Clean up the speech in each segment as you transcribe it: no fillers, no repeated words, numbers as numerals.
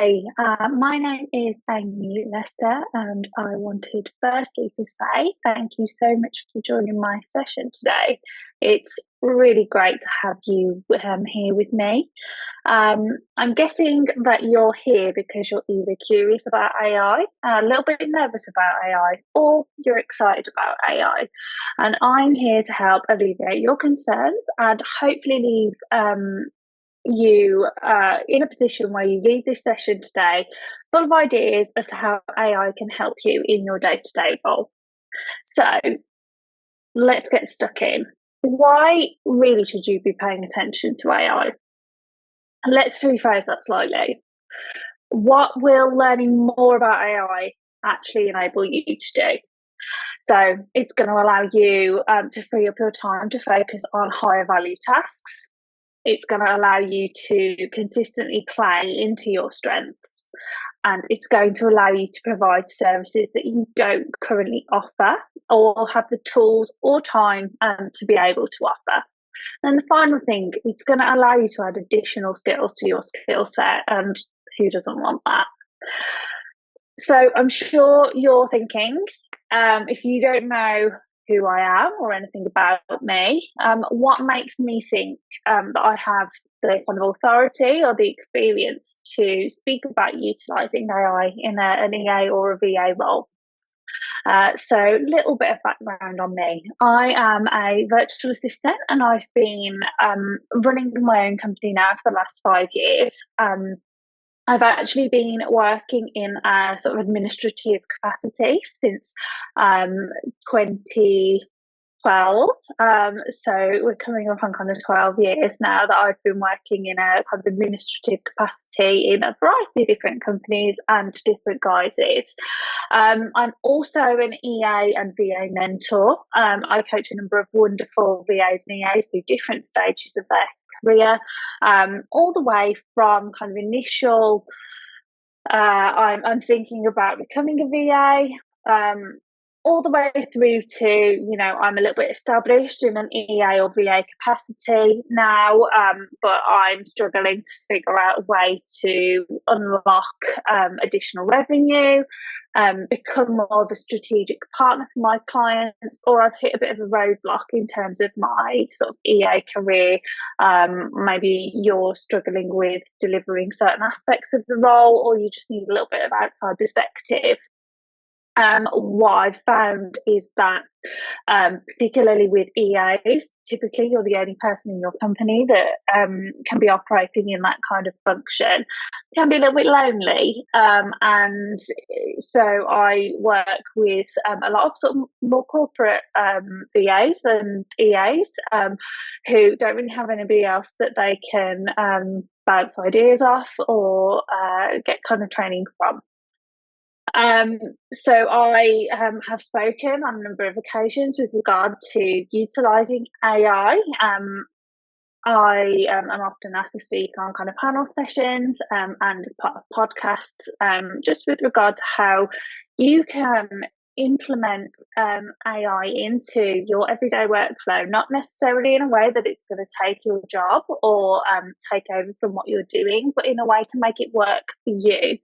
Hi, my name is Amy Lester, and I wanted firstly to say thank you so much for joining my session today. It's really great to have you here with me. I'm guessing that you're here because you're either curious about AI, a little bit nervous about AI, or you're excited about AI. And I'm here to help alleviate your concerns and hopefully leave you in a position where you leave this session today full of ideas as to how AI can help you in your day-to-day role. So let's get stuck in. Why really should you be paying attention to AI? Let's rephrase that slightly. What will learning more about AI actually enable you to do? So it's going to allow you to free up your time to focus on higher value tasks. It's going to allow you to consistently play into your strengths, and it's going to allow you to provide services that you don't currently offer or have the tools or time to be able to offer. And the final thing, it's going to allow you to add additional skills to your skill set, and who doesn't want that? So I'm sure you're thinking, if you don't know who I am or anything about me, what makes me think that I have the kind of authority or the experience to speak about utilising AI in an EA or a VA role. So a little bit of background on me. I am a virtual assistant, and I've been running my own company now for the last 5 years. I've actually been working in a sort of administrative capacity since 2012. So we're coming up on kind of 12 years now that I've been working in a kind of administrative capacity in a variety of different companies and different guises. I'm also an EA and VA mentor. I coach a number of wonderful VAs and EAs through different stages of their career, all the way from kind of initial I'm thinking about becoming a VA, all the way through to, I'm a little bit established in an EA or VA capacity now, but I'm struggling to figure out a way to unlock additional revenue, become more of a strategic partner for my clients, or I've hit a bit of a roadblock in terms of my sort of EA career. Maybe you're struggling with delivering certain aspects of the role, or you just need a little bit of outside perspective. What I've found is that, particularly with EAs, typically you're the only person in your company that can be operating in that kind of function. It can be a little bit lonely, and so I work with a lot of sort of more corporate VAs and EAs who don't really have anybody else that they can bounce ideas off or get kind of training from. So I have spoken on a number of occasions with regard to utilising AI. I am often asked to speak on kind of panel sessions and as part of podcasts, just with regard to how you can implement AI into your everyday workflow, not necessarily in a way that it's going to take your job or take over from what you're doing, but in a way to make it work for you.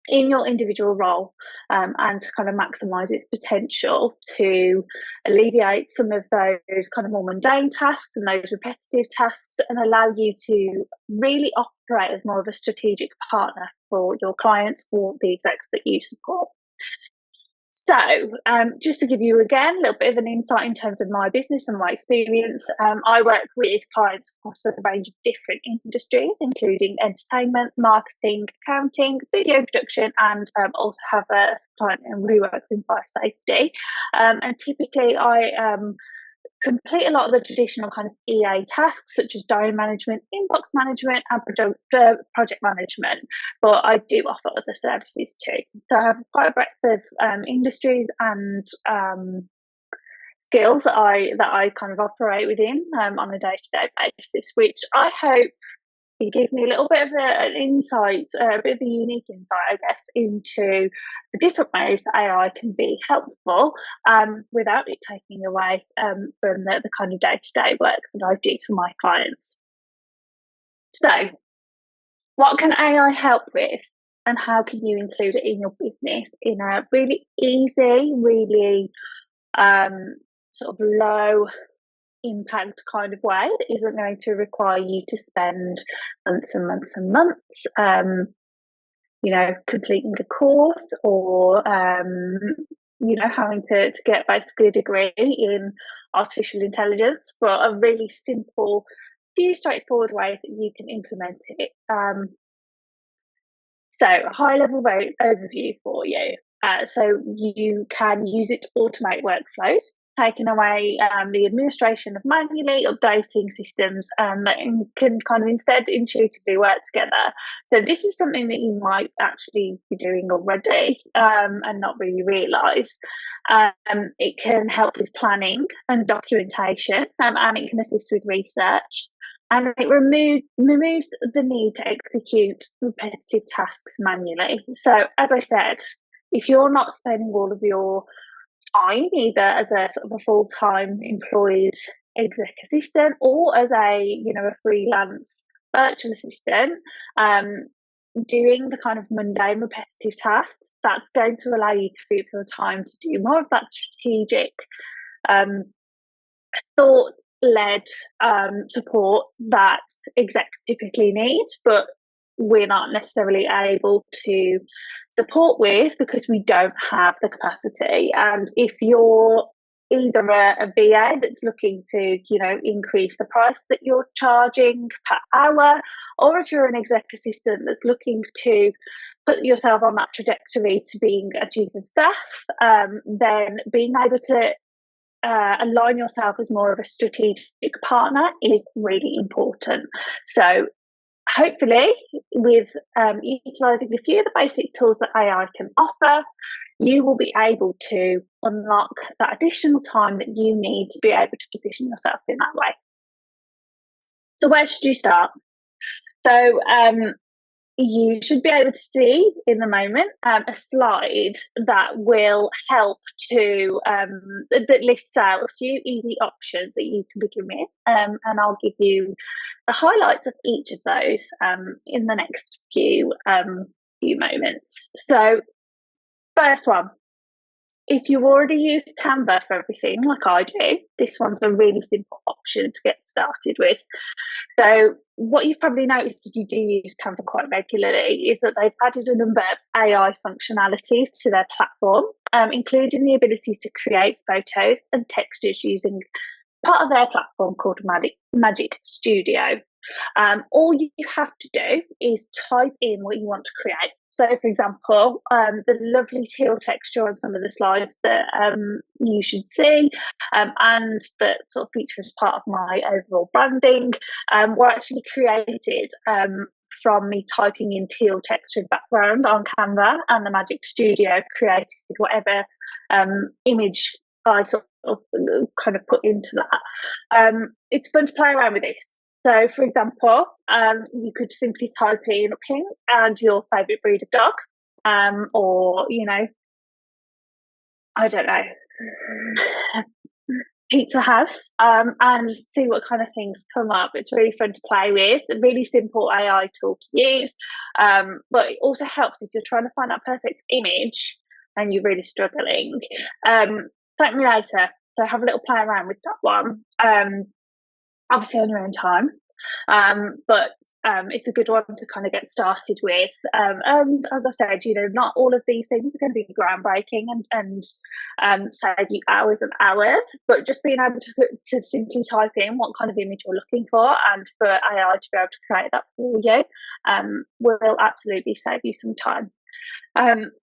In your individual role, and to kind of maximise its potential to alleviate some of those kind of more mundane tasks and those repetitive tasks, and allow you to really operate as more of a strategic partner for your clients or the execs that you support. So, just to give you again a little bit of an insight in terms of my business and my experience, I work with clients across a range of different industries, including entertainment, marketing, accounting, video production, and also have a client who works in fire safety. And typically, I complete a lot of the traditional kind of EA tasks, such as diary management, inbox management, and project management. But I do offer other services too. So I have quite a breadth of industries and skills that I kind of operate within on a day-to-day basis, which I hope can give me a little bit of an insight, a bit of a unique insight, I guess, into the different ways that AI can be helpful without it taking away from the kind of day-to-day work that I do for my clients. So What can AI help with, and how can you include it in your business in a really easy, really sort of low impact kind of way that isn't going to require you to spend months and months and months, completing a course or, having to get basically a degree in artificial intelligence, but a really simple, few straightforward ways that you can implement it. So, a high level overview for you. So, you can use it to automate workflows, taking away the administration of manually updating systems that can kind of instead intuitively work together. So, this is something that you might actually be doing already and not really realise. It can help with planning and documentation, and it can assist with research. And it removes the need to execute repetitive tasks manually. So, as I said, if you're not spending all of your time either as a sort of a full-time employed exec assistant or as a freelance virtual assistant, doing the kind of mundane repetitive tasks, that's going to allow you to free up your time to do more of that strategic thought led support that execs typically need, but we're not necessarily able to support with because we don't have the capacity. And if you're either a VA that's looking to, increase the price that you're charging per hour, or if you're an exec assistant that's looking to put yourself on that trajectory to being a chief of staff, then being able to align yourself as more of a strategic partner is really important. So hopefully with utilising a few of the basic tools that AI can offer, you will be able to unlock that additional time that you need to be able to position yourself in that way. So where should you start? So you should be able to see in the moment a slide that will help to that lists out a few easy options that you can begin with, and I'll give you the highlights of each of those in the next few moments. So first one, if you already use Canva for everything like I do, this one's a really simple option to get started with. So what you've probably noticed if you do use Canva quite regularly is that they've added a number of AI functionalities to their platform, including the ability to create photos and textures using part of their platform called Magic Studio. All you have to do is type in what you want to create. So, for example, the lovely teal texture on some of the slides that you should see and that sort of feature as part of my overall branding were actually created from me typing in teal textured background on Canva, and the Magic Studio created whatever image I sort of kind of put into that. It's fun to play around with this. So, for example, you could simply type in pink and your favourite breed of dog, or, I don't know, pizza house, and see what kind of things come up. It's really fun to play with, a really simple AI tool to use, but it also helps if you're trying to find that perfect image and you're really struggling. Thank me later. So have a little play around with that one. Obviously on your own time, but it's a good one to kind of get started with. And as I said, not all of these things are going to be groundbreaking and save you hours and hours, but just being able to simply type in what kind of image you're looking for and for AI to be able to create that for you will absolutely save you some time.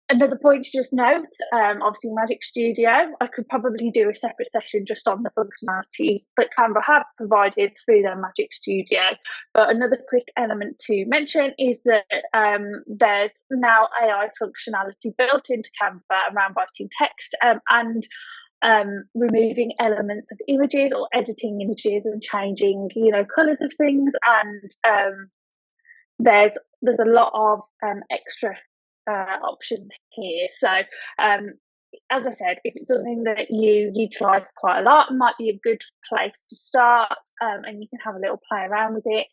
Another point to just note, obviously Magic Studio, I could probably do a separate session just on the functionalities that Canva have provided through their Magic Studio. But another quick element to mention is that there's now AI functionality built into Canva around writing text and removing elements of images or editing images and changing, colours of things. And there's a lot of extra option here. So as I said, if it's something that you utilise quite a lot, it might be a good place to start, and you can have a little play around with it.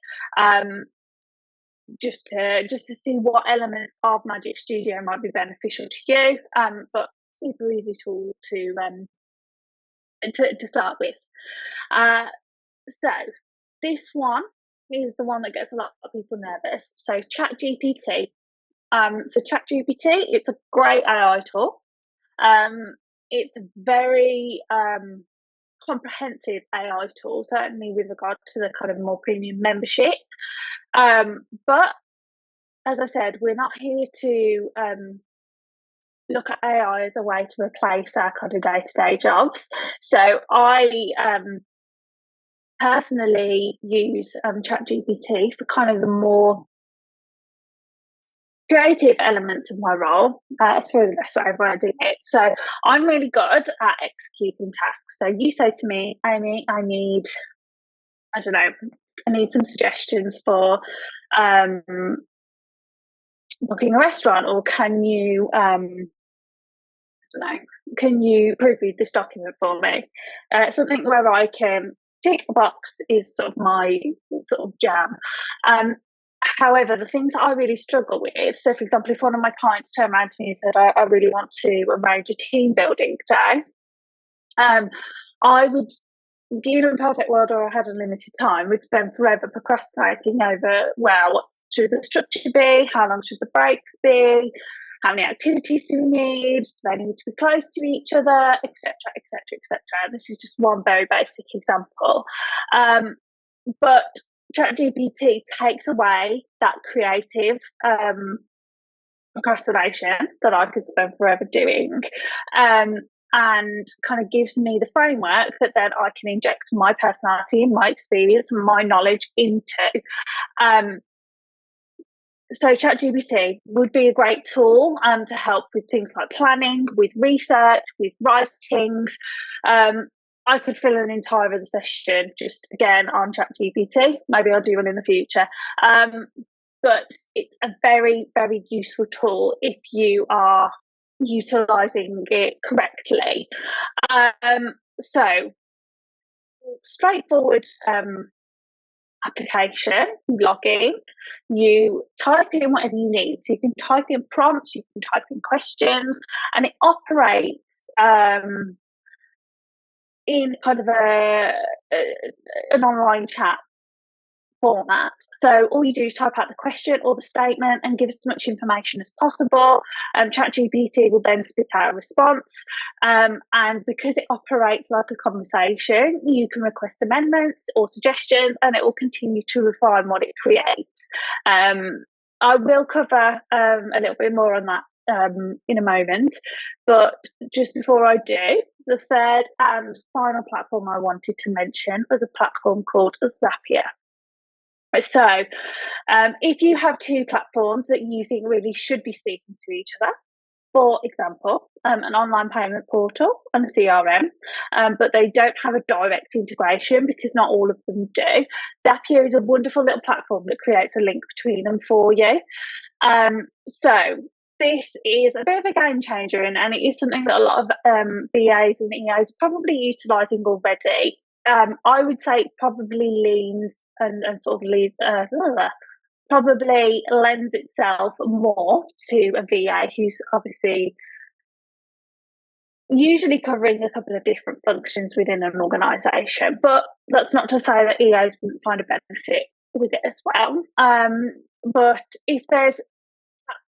just to see what elements of Magic Studio might be beneficial to you. But super easy tool to start with. Uh, so this one is the one that gets a lot of people nervous. So ChatGPT. So ChatGPT, it's a great AI tool. It's a very comprehensive AI tool, certainly with regard to the kind of more premium membership. But as I said, we're not here to look at AI as a way to replace our kind of day-to-day jobs. So I personally use ChatGPT for kind of the more creative elements of my role. That's probably the best way of wording it. So I'm really good at executing tasks. So you say to me, Amy, I need some suggestions for booking a restaurant, or can you can you proofread this document for me? Something where I can tick a box is sort of my sort of jam. However, the things that I really struggle with, so for example, if one of my clients turned around to me and said, I really want to arrange a team building day, I would, given a perfect world or I had unlimited time, would spend forever procrastinating over, well, what should the structure be? How long should the breaks be? How many activities do we need? Do they need to be close to each other, etc., etc., etc.? This is just one very basic example. But ChatGPT takes away that creative procrastination that I could spend forever doing, and kind of gives me the framework that then I can inject my personality and my experience and my knowledge into. So ChatGPT would be a great tool to help with things like planning, with research, with writings. I could fill an entire other session just again on ChatGPT. Maybe I'll do one in the future. But it's a very, very useful tool if you are utilizing it correctly. So straightforward application, you log in, you type in whatever you need. So you can type in prompts, you can type in questions, and it operates in kind of an online chat format. So all you do is type out the question or the statement and give as much information as possible. ChatGPT will then spit out a response. And because it operates like a conversation, you can request amendments or suggestions, and it will continue to refine what it creates. I will cover a little bit more on that in a moment. But just before I do, the third and final platform I wanted to mention was a platform called Zapier. So if you have two platforms that you think really should be speaking to each other, for example, an online payment portal and a CRM, but they don't have a direct integration because not all of them do, Zapier is a wonderful little platform that creates a link between them for you. So this is a bit of a game changer, and it is something that a lot of VAs and EAs are probably utilising already. I would say it probably leans and sort of probably lends itself more to a VA who's obviously usually covering a couple of different functions within an organisation. But that's not to say that EAs wouldn't find a benefit with it as well. But if there's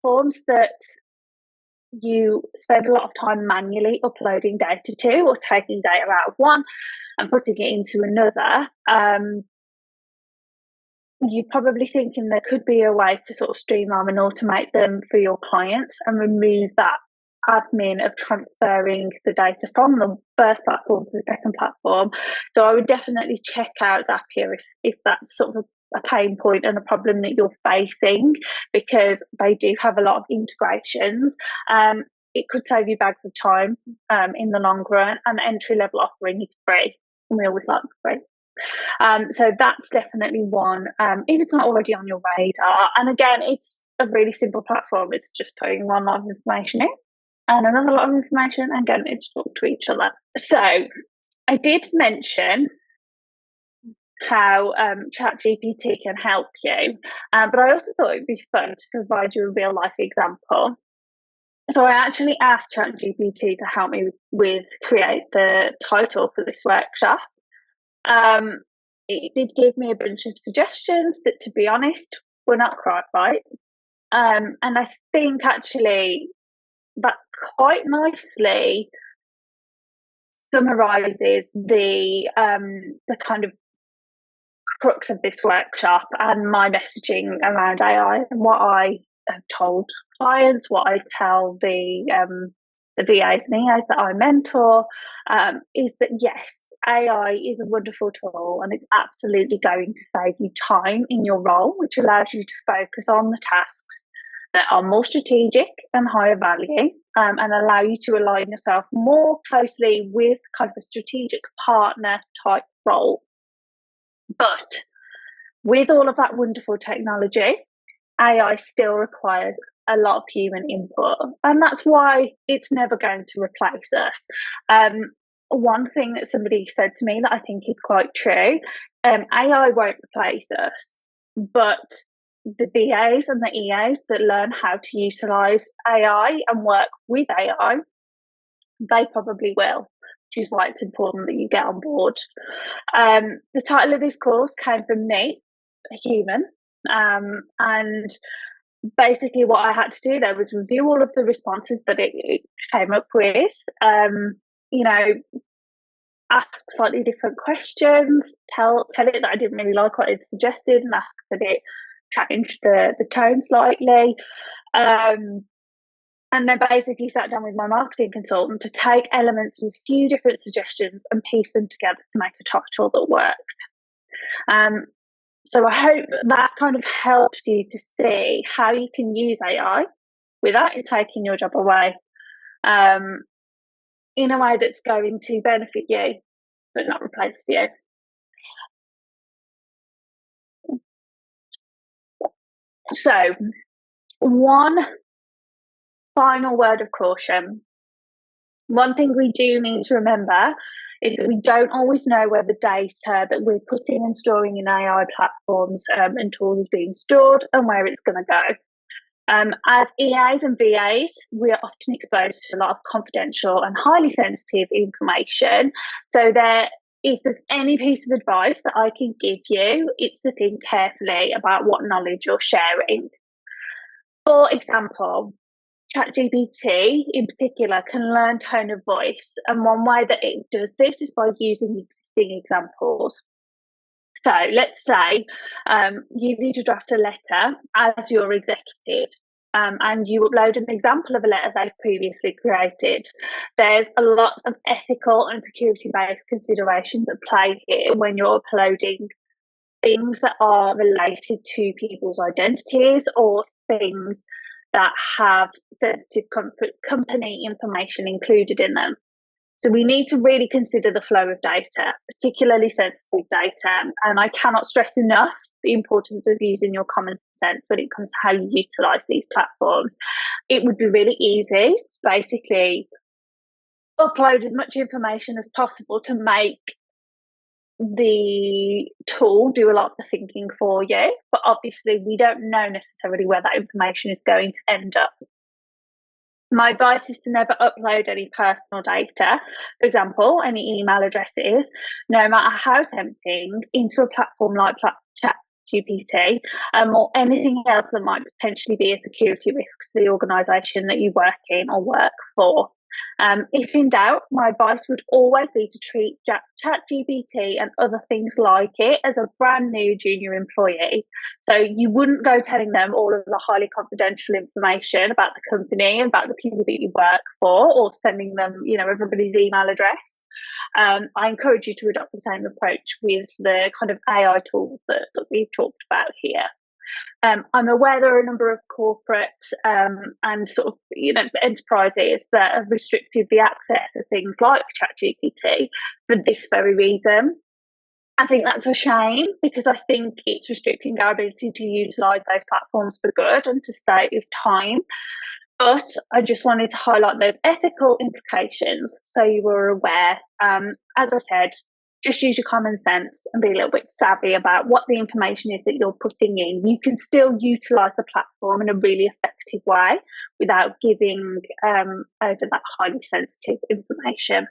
platforms that you spend a lot of time manually uploading data to, or taking data out of one and putting it into another, you're probably thinking there could be a way to sort of streamline and automate them for your clients and remove that admin of transferring the data from the first platform to the second platform. So I would definitely check out Zapier if that's sort of a pain point and a problem that you're facing, because they do have a lot of integrations. It could save you bags of time in the long run, and the entry level offering is free, and we always like free. So that's definitely one, if it's not already on your radar. And again, it's a really simple platform. It's just putting one lot of information in and another lot of information and getting it to talk to each other. So I did mention how ChatGPT can help you. But I also thought it'd be fun to provide you a real life example. So I actually asked ChatGPT to help me with create the title for this workshop. Um, it did give me a bunch of suggestions that, to be honest, were not quite right. And I think actually that quite nicely summarizes the kind of crux of this workshop and my messaging around AI and what I have told clients, what I tell the VAs and EAs that I mentor, is that yes, AI is a wonderful tool and it's absolutely going to save you time in your role, which allows you to focus on the tasks that are more strategic and higher value, and allow you to align yourself more closely with kind of a strategic partner type role. But with all of that wonderful technology, AI still requires a lot of human input, and that's why it's never going to replace us. One thing that somebody said to me that I think is quite true, AI won't replace us, but the VAs and the EAs that learn how to utilize AI and work with AI, they probably will, which is why it's important that you get on board. The title of this course came from me, a human, and basically what I had to do there was review all of the responses that it came up with, you know, ask slightly different questions, tell it that I didn't really like what it suggested, and ask that it changed the tone slightly. And then basically sat down with my marketing consultant to take elements of a few different suggestions and piece them together to make a title that worked. So I hope that kind of helps you to see how you can use AI without it taking your job away, in a way that's going to benefit you but not replace you. So, one final word of caution. One thing we do need to remember is that we don't always know where the data that we're putting and storing in AI platforms and tools is being stored and where it's going to go. As EAs and VAs, we are often exposed to a lot of confidential and highly sensitive information. So if there's any piece of advice that I can give you, it's to think carefully about what knowledge you're sharing. For example, ChatGPT in particular can learn tone of voice, and one way that it does this is by using existing examples. So let's say you need to draft a letter as your executive, and you upload an example of a letter they've previously created. There's a lot of ethical and security-based considerations at play here when you're uploading things that are related to people's identities or things that have sensitive company information included in them. So we need to really consider the flow of data, particularly sensitive data. And I cannot stress enough the importance of using your common sense when it comes to how you utilize these platforms. It would be really easy to basically upload as much information as possible to make the tool do a lot of the thinking for you, but obviously we don't know necessarily where that information is going to end up. My advice is to never upload any personal data, for example, any email addresses, no matter how tempting, into a platform like ChatGPT, or anything else that might potentially be a security risk to the organisation that you work in or work for. If in doubt, my advice would always be to treat ChatGPT and other things like it as a brand new junior employee. So you wouldn't go telling them all of the highly confidential information about the company and about the people that you work for, or sending them, everybody's email address. I encourage you to adopt the same approach with the kind of AI tools that we've talked about here. I'm aware there are a number of corporates and sort of enterprises that have restricted the access of things like ChatGPT for this very reason. I think that's a shame because I think it's restricting our ability to utilise those platforms for good and to save time. But I just wanted to highlight those ethical implications so you were aware. As I said, just use your common sense and be a little bit savvy about what the information is that you're putting in. You can still utilize the platform in a really effective way without giving over that highly sensitive information.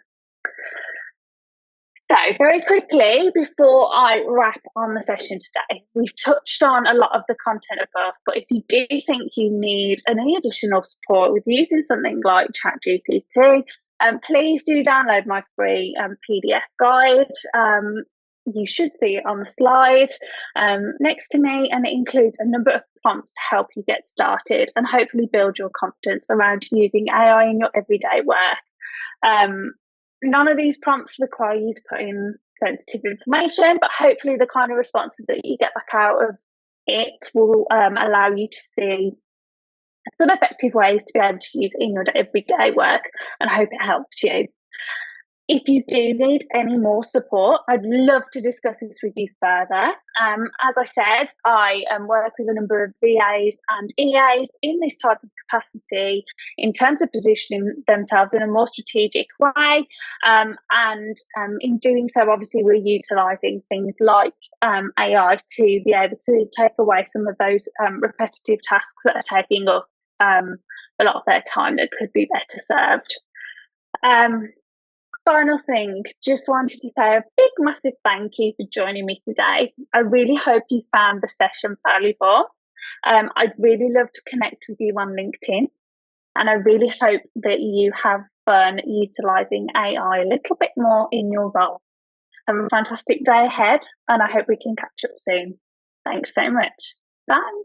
So very quickly, before I wrap on the session today, we've touched on a lot of the content above, but if you do think you need any additional support with using something like ChatGPT, please do download my free PDF guide. You should see it on the slide next to me, and it includes a number of prompts to help you get started and hopefully build your confidence around using AI in your everyday work. None of these prompts require you to put in sensitive information, but hopefully the kind of responses that you get back out of it will allow you to see some effective ways to be able to use in your everyday work, and I hope it helps you. If you do need any more support, I'd love to discuss this with you further. As I said, I work with a number of VAs and EAs in this type of capacity in terms of positioning themselves in a more strategic way. And in doing so, obviously, we're utilising things like AI to be able to take away some of those repetitive tasks that are taking up a lot of their time that could be better served. Final thing, just wanted to say a big, massive thank you for joining me today. I really hope you found the session valuable. I'd really love to connect with you on LinkedIn, and I really hope that you have fun utilising AI a little bit more in your role. Have a fantastic day ahead, and I hope we can catch up soon. Thanks so much. Bye.